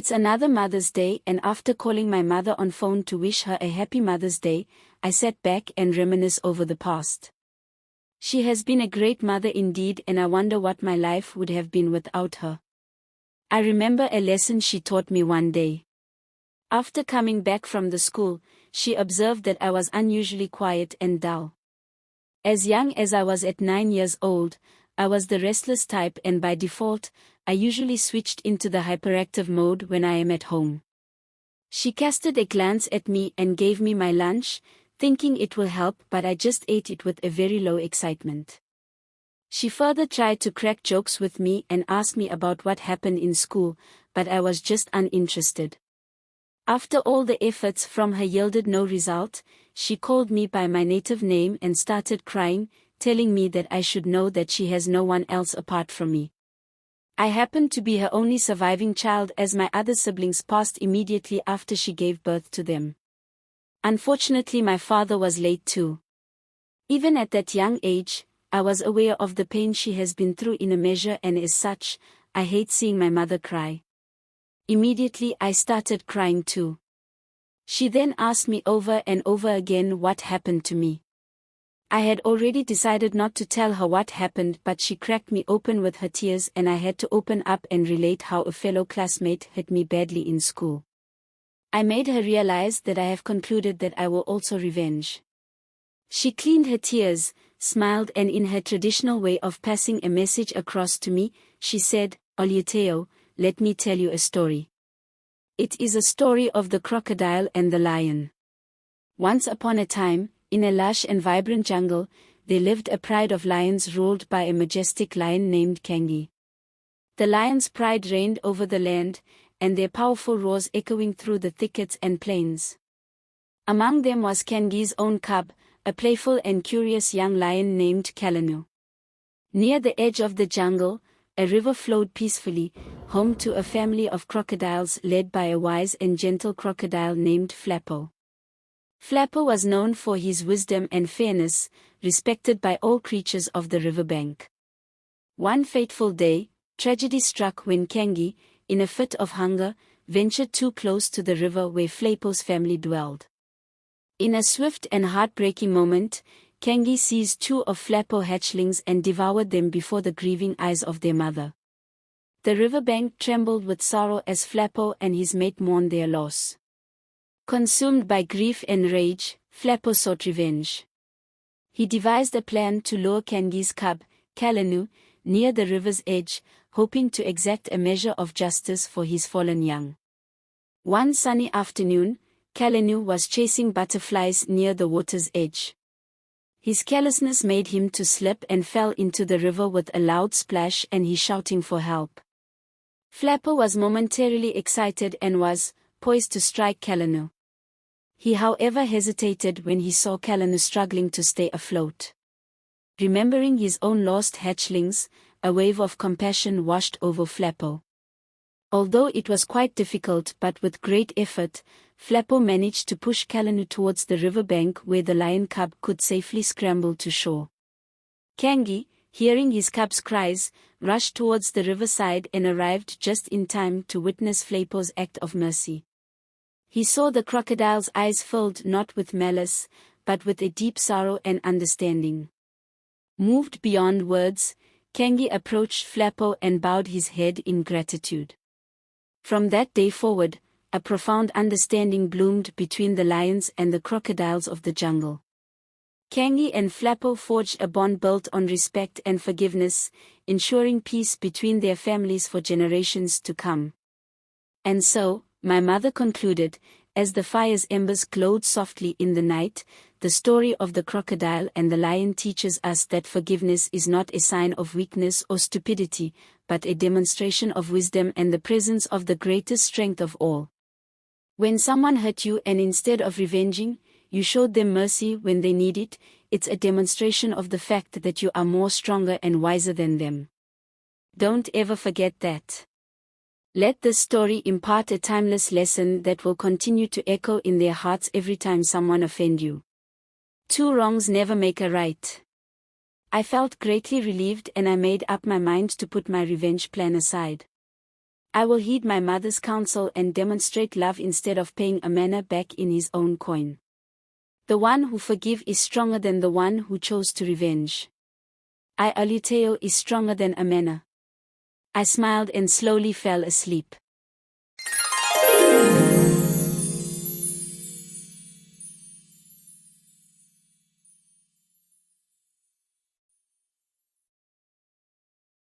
It's another Mother's Day, and after calling my mother on phone to wish her a happy Mother's Day, I sat back and reminisce over the past. She has been a great mother indeed, and I wonder what my life would have been without her. I remember a lesson she taught me one day. After coming back from the school, she observed that I was unusually quiet and dull. As young as I was at 9 years old, I was the restless type, and by default, I usually switched into the hyperactive mode when I am at home. She casted a glance at me and gave me my lunch, thinking it will help, but I just ate it with a very low excitement. She further tried to crack jokes with me and asked me about what happened in school, but I was just uninterested. After all the efforts from her yielded no result, she called me by my native name and started crying, telling me that I should know that she has no one else apart from me. I happened to be her only surviving child, as my other siblings passed immediately after she gave birth to them. Unfortunately, my father was late too. Even at that young age, I was aware of the pain she has been through in a measure, and as such, I hate seeing my mother cry. Immediately I started crying too. She then asked me over and over again what happened to me. I had already decided not to tell her what happened, but she cracked me open with her tears, and I had to open up and relate how a fellow classmate hit me badly in school. I made her realize that I have concluded that I will also revenge. She cleaned her tears, smiled, and in her traditional way of passing a message across to me, she said, "Oliuteo, let me tell you a story. It is a story of the crocodile and the lion. Once upon a time, in a lush and vibrant jungle, there lived a pride of lions ruled by a majestic lion named Kangi. The lion's pride reigned over the land, and their powerful roars echoing through the thickets and plains. Among them was Kangi's own cub, a playful and curious young lion named Kalanu. Near the edge of the jungle, a river flowed peacefully, home to a family of crocodiles led by a wise and gentle crocodile named Flappo. Flappo was known for his wisdom and fairness, respected by all creatures of the riverbank. One fateful day, tragedy struck when Kangi, in a fit of hunger, ventured too close to the river where Flappo's family dwelled. In a swift and heartbreaking moment, Kangi seized 2 of Flappo hatchlings and devoured them before the grieving eyes of their mother. The riverbank trembled with sorrow as Flappo and his mate mourned their loss. Consumed by grief and rage, Flappo sought revenge. He devised a plan to lure Kangi's cub, Kalanu, near the river's edge, hoping to exact a measure of justice for his fallen young. One sunny afternoon, Kalanu was chasing butterflies near the water's edge. His carelessness made him to slip and fell into the river with a loud splash, and he shouting for help. Flappo was momentarily excited and was poised to strike Kalanu. He however hesitated when he saw Kalanu struggling to stay afloat. Remembering his own lost hatchlings, a wave of compassion washed over Flappo. Although it was quite difficult, but with great effort, Flappo managed to push Kalanu towards the riverbank where the lion cub could safely scramble to shore. Kangi, hearing his cub's cries, rushed towards the riverside and arrived just in time to witness Flappo's act of mercy. He saw the crocodile's eyes filled not with malice, but with a deep sorrow and understanding. Moved beyond words, Kangi approached Flappo and bowed his head in gratitude. From that day forward, a profound understanding bloomed between the lions and the crocodiles of the jungle. Kangi and Flappo forged a bond built on respect and forgiveness, ensuring peace between their families for generations to come. And so, my mother concluded, as the fire's embers glowed softly in the night, the story of the crocodile and the lion teaches us that forgiveness is not a sign of weakness or stupidity, but a demonstration of wisdom and the presence of the greatest strength of all. When someone hurt you and instead of revenging, you showed them mercy when they need it, it's a demonstration of the fact that you are more stronger and wiser than them. Don't ever forget that. Let this story impart a timeless lesson that will continue to echo in their hearts every time someone offends you. 2 wrongs never make a right. I felt greatly relieved and I made up my mind to put my revenge plan aside. I will heed my mother's counsel and demonstrate love instead of paying a manner back in his own coin. The one who forgives is stronger than the one who chose to revenge. I aluteo is stronger than a manner. I smiled and slowly fell asleep.